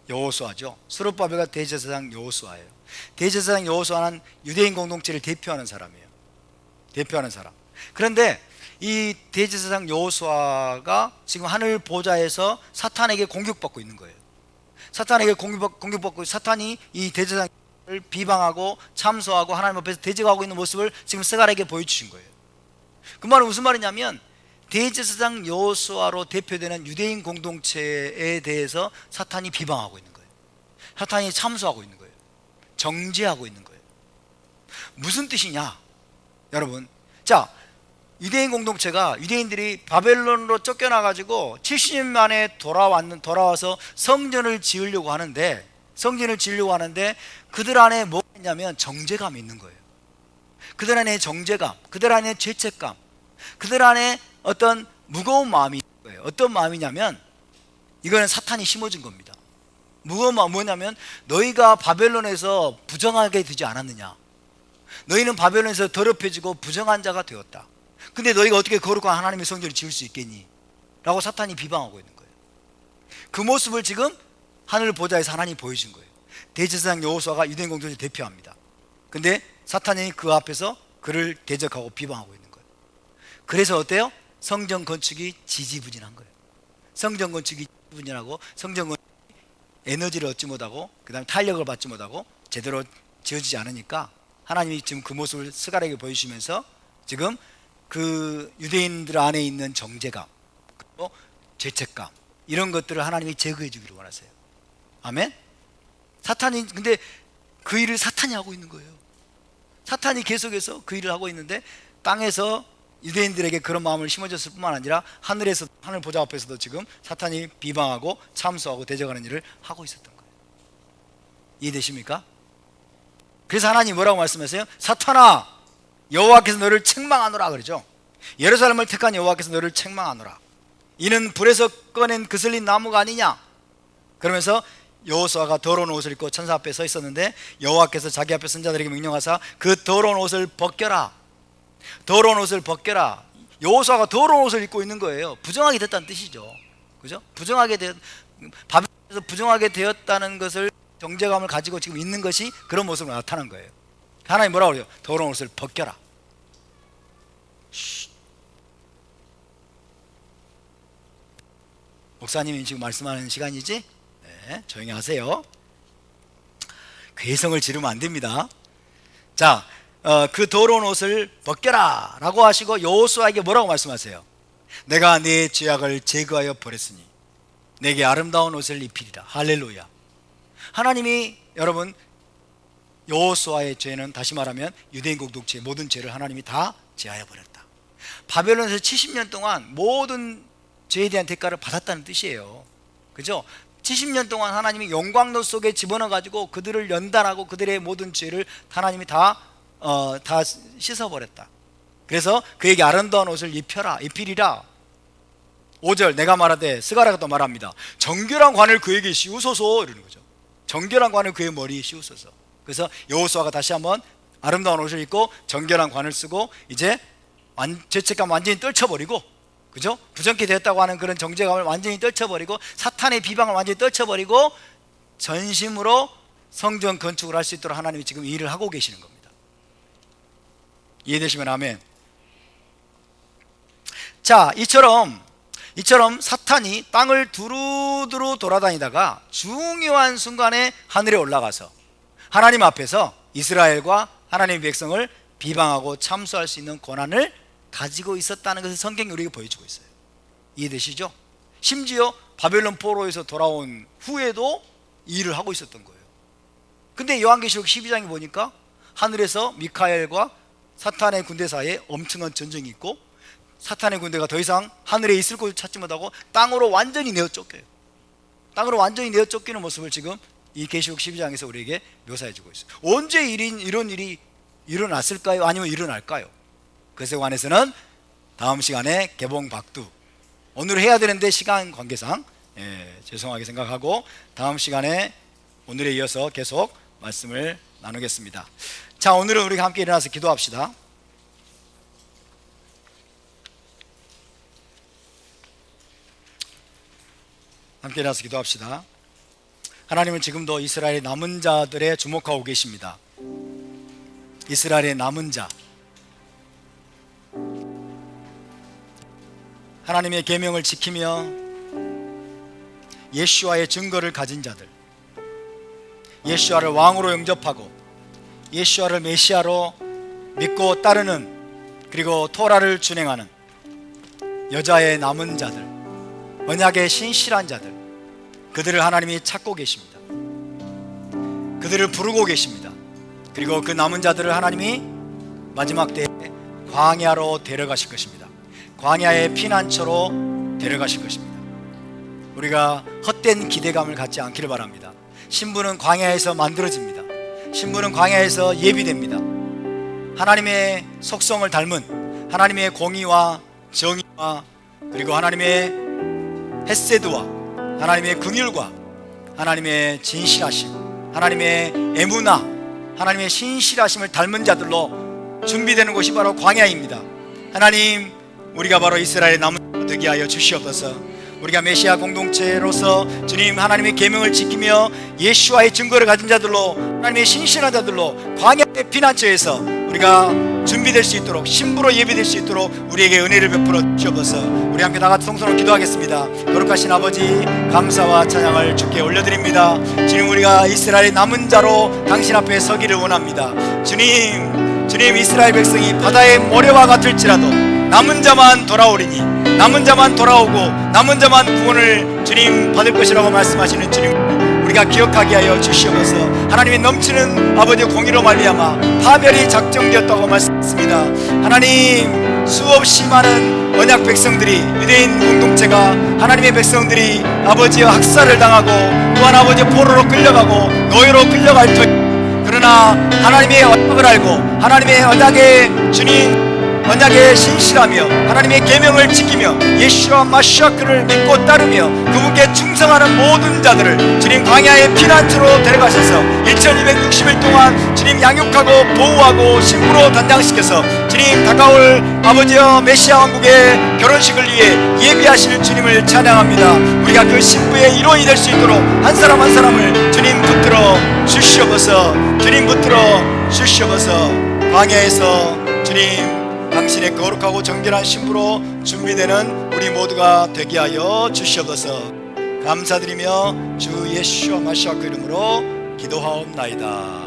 여호수아죠. 스룹바벨과 대제사장 여호수아예요. 대제사장 여호수아는 유대인 공동체를 대표하는 사람이에요. 대표하는 사람. 그런데 이 대제사장 여호수아가 지금 하늘 보좌에서 사탄에게 공격받고 있는 거예요. 사탄에게 공격받고 사탄이 이 대제사장을 비방하고 참소하고 하나님 앞에서 대적하고 있는 모습을 지금 스갈에게 보여주신 거예요. 그 말은 무슨 말이냐면 대제사장 여호수아로 대표되는 유대인 공동체에 대해서 사탄이 비방하고 있는 거예요. 사탄이 참소하고 있는 거예요. 정죄하고 있는 거예요. 무슨 뜻이냐 여러분, 자, 유대인 공동체가 유대인들이 바벨론으로 쫓겨나가지고 70년 만에 돌아와서 성전을 지으려고 하는데 그들 안에 뭐가 있냐면 정죄감이 있는 거예요. 그들 안에 정죄감, 그들 안에 죄책감, 그들 안에 어떤 무거운 마음이 있는 거예요. 어떤 마음이냐면 이거는 사탄이 심어준 겁니다. 무거운 마음 뭐냐면 너희가 바벨론에서 부정하게 되지 않았느냐, 너희는 바벨론에서 더럽혀지고 부정한 자가 되었다. 근데 너희가 어떻게 거룩한 하나님의 성전을 지을 수 있겠니? 라고 사탄이 비방하고 있는 거예요. 그 모습을 지금 하늘 보좌에서 하나님이 보여준 거예요. 대제사장 여호수아가 유대인 공동체를 대표합니다. 근데 사탄이 그 앞에서 그를 대적하고 비방하고 있는 거예요. 그래서 어때요? 성전 건축이 지지부진한 거예요. 성전 건축이 지지부진하고 성전 건축이 에너지를 얻지 못하고 그 다음에 탄력을 받지 못하고 제대로 지어지지 않으니까 하나님이 지금 그 모습을 스갈에게 보여주시면서 지금 그 유대인들 안에 있는 정죄감 그리고 죄책감 이런 것들을 하나님이 제거해 주기를 원하세요. 아멘? 사탄이 근데 그 일을 사탄이 하고 있는 거예요. 사탄이 계속해서 그 일을 하고 있는데 땅에서 유대인들에게 그런 마음을 심어줬을 뿐만 아니라 하늘에서 하늘 보좌 앞에서도 지금 사탄이 비방하고 참소하고 대적하는 일을 하고 있었던 거예요. 이해되십니까? 그래서 하나님 뭐라고 말씀하세요? 사탄아, 여호와께서 너를 책망하노라 그러죠. 예루살렘을 택한 여호와께서 너를 책망하노라. 이는 불에서 꺼낸 그슬린 나무가 아니냐. 그러면서 여호수아가 더러운 옷을 입고 천사 앞에 서 있었는데 여호와께서 자기 앞에 선자들에게 명령하사 그 더러운 옷을 벗겨라. 더러운 옷을 벗겨라. 여호수아가 더러운 옷을 입고 있는 거예요. 부정하게 됐다는 뜻이죠. 그죠? 바벨론에서 부정하게 되었다는 것을 정죄감을 가지고 지금 있는 것이 그런 모습으로 나타난 거예요. 하나님 뭐라고 그래요? 더러운 옷을 벗겨라. 목사님이 지금 말씀하는 시간이지? 네, 조용히 하세요. 괴성을 지르면 안 됩니다. 자, 그 더러운 옷을 벗겨라 라고 하시고 여호수아에게 뭐라고 말씀하세요? 내가 네 죄악을 제거하여 버렸으니 내게 아름다운 옷을 입히리라. 할렐루야. 하나님이 여러분 여호수아의 죄는 다시 말하면 유대인 공동체의 모든 죄를 하나님이 다 제하여 버렸다. 바벨론에서 70년 동안 모든 죄에 대한 대가를 받았다는 뜻이에요. 그죠? 70년 동안 하나님이 영광로 속에 집어넣어 가지고 그들을 연단하고 그들의 모든 죄를 하나님이 다 씻어버렸다. 그래서 그에게 아름다운 옷을 입히리라. 5절 내가 말하되 스가랴가 또 말합니다. 정결한 관을 그에게 씌우소서 이러는 거죠. 정결한 관을 그의 머리에 씌우소서. 그래서 여호수아가 다시 한번 아름다운 옷을 입고 정결한 관을 쓰고 이제 죄책감 완전히 떨쳐버리고, 그죠? 부정케 되었다고 하는 그런 정죄감을 완전히 떨쳐버리고 사탄의 비방을 완전히 떨쳐버리고 전심으로 성전 건축을 할 수 있도록 하나님이 지금 이 일을 하고 계시는 겁니다. 이해되시면 아멘. 자, 이처럼 사탄이 땅을 두루두루 돌아다니다가 중요한 순간에 하늘에 올라가서 하나님 앞에서 이스라엘과 하나님의 백성을 비방하고 참소할 수 있는 권한을 가지고 있었다는 것을 성경이 우리에게 보여주고 있어요. 이해되시죠? 심지어 바벨론 포로에서 돌아온 후에도 이 일을 하고 있었던 거예요. 근데 요한계시록 12장에 보니까 하늘에서 미카엘과 사탄의 군대 사이에 엄청난 전쟁이 있고 사탄의 군대가 더 이상 하늘에 있을 곳을 찾지 못하고 땅으로 완전히 내어 쫓겨요. 땅으로 완전히 내어 쫓기는 모습을 지금 이 계시록 12장에서 우리에게 묘사해주고 있어요. 언제 이런 일이 일어났을까요? 아니면 일어날까요? 그것에 관해서는 다음 시간에 개봉박두, 오늘 해야 되는데 시간 관계상 죄송하게 생각하고 다음 시간에 오늘에 이어서 계속 말씀을 나누겠습니다. 자, 오늘은 우리가 함께 일어나서 기도합시다. 함께 일어나서 기도합시다. 하나님은 지금도 이스라엘의 남은 자들에 주목하고 계십니다. 이스라엘의 남은 자, 하나님의 계명을 지키며 예수와의 증거를 가진 자들, 예수와를 왕으로 영접하고 예수와를 메시아로 믿고 따르는, 그리고 토라를 준행하는 여자의 남은 자들, 언약의 신실한 자들, 그들을 하나님이 찾고 계십니다. 그들을 부르고 계십니다. 그리고 그 남은 자들을 하나님이 마지막 때에 광야로 데려가실 것입니다. 광야의 피난처로 데려가실 것입니다. 우리가 헛된 기대감을 갖지 않기를 바랍니다. 신부는 광야에서 만들어집니다. 신부는 광야에서 예비됩니다. 하나님의 속성을 닮은 하나님의 공의와 정의와, 그리고 하나님의 헤세드와 하나님의 긍휼과 하나님의 진실하심, 하나님의 에무나, 하나님의 신실하심을 닮은 자들로 준비되는 곳이 바로 광야입니다. 하나님, 우리가 바로 이스라엘의 남은 자로 되게 하여 주시옵소서. 우리가 메시아 공동체로서 주님 하나님의 계명을 지키며 예수와의 증거를 가진 자들로, 하나님의 신실한 자들로 광야의 피난처에서 우리가 준비될 수 있도록, 신부로 예비될 수 있도록 우리에게 은혜를 베풀어 주옵소서. 우리 함께 다 같이 성소로 기도하겠습니다. 거룩하신 아버지, 감사와 찬양을 주께 올려드립니다. 주님, 우리가 이스라엘의 남은 자로 당신 앞에 서기를 원합니다. 주님, 이스라엘 백성이 바다의 모래와 같을지라도 남은 자만 돌아오리니, 남은 자만 돌아오고 남은 자만 구원을 주님 받을 것이라고 말씀하시는 주님, 우리가 기억하게 하여 주시옵소서. 하나님의 넘치는 아버지의 공의로 말미암아 파멸이 작정되었다고 말씀했습니다. 하나님, 수없이 많은 언약 백성들이, 유대인 공동체가, 하나님의 백성들이 아버지의 학살을 당하고 또한 아버지의 포로로 끌려가고 노예로 끌려갈 터, 그러나 하나님의 언약을 알고 하나님의 언약의 주님, 언약에 신실하며 하나님의 계명을 지키며 예수와 마시아크를 믿고 따르며 그분께 충성하는 모든 자들을 주님 광야의 피난처로 데려가셔서 1260일 동안 주님 양육하고 보호하고 신부로 단장시켜서 주님 다가올 아버지여 메시아 왕국의 결혼식을 위해 예비하실 주님을 찬양합니다. 우리가 그 신부의 일원이 될 수 있도록 한 사람 한 사람을 주님 붙들어 주시옵소서. 주님 붙들어 주시옵소서. 광야에서 주님 당신의 거룩하고 정결한 신부로 준비되는 우리 모두가 되게 하여 주시옵소서. 감사드리며 주 예수와 마시아 그 이름으로 기도하옵나이다.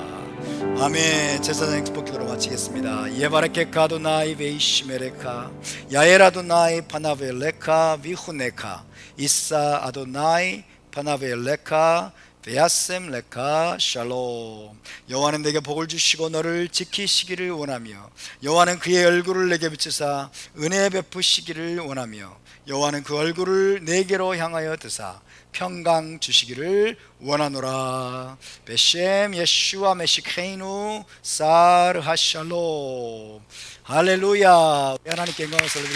아멘. 제사장 축복기도로 마치겠습니다. 예바레케카 아도나이 베이시메레카 야에라도나이 파나벨레카 비후네카 이사 아도나이 파나벨레카 베야셈 레카 샬롬. 여호와는 내게 복을 주시고 너를 지키시기를 원하며 여호와는 그의 얼굴을 내게 비추사 은혜 베푸시기를 원하며 여호와는 그 얼굴을 내게로 향하여 드사 평강 주시기를 원하노라. 베셈 예슈아 메시케이누 사르 하샬롬. 할렐루야. 하나님께 영광을 돌립니다.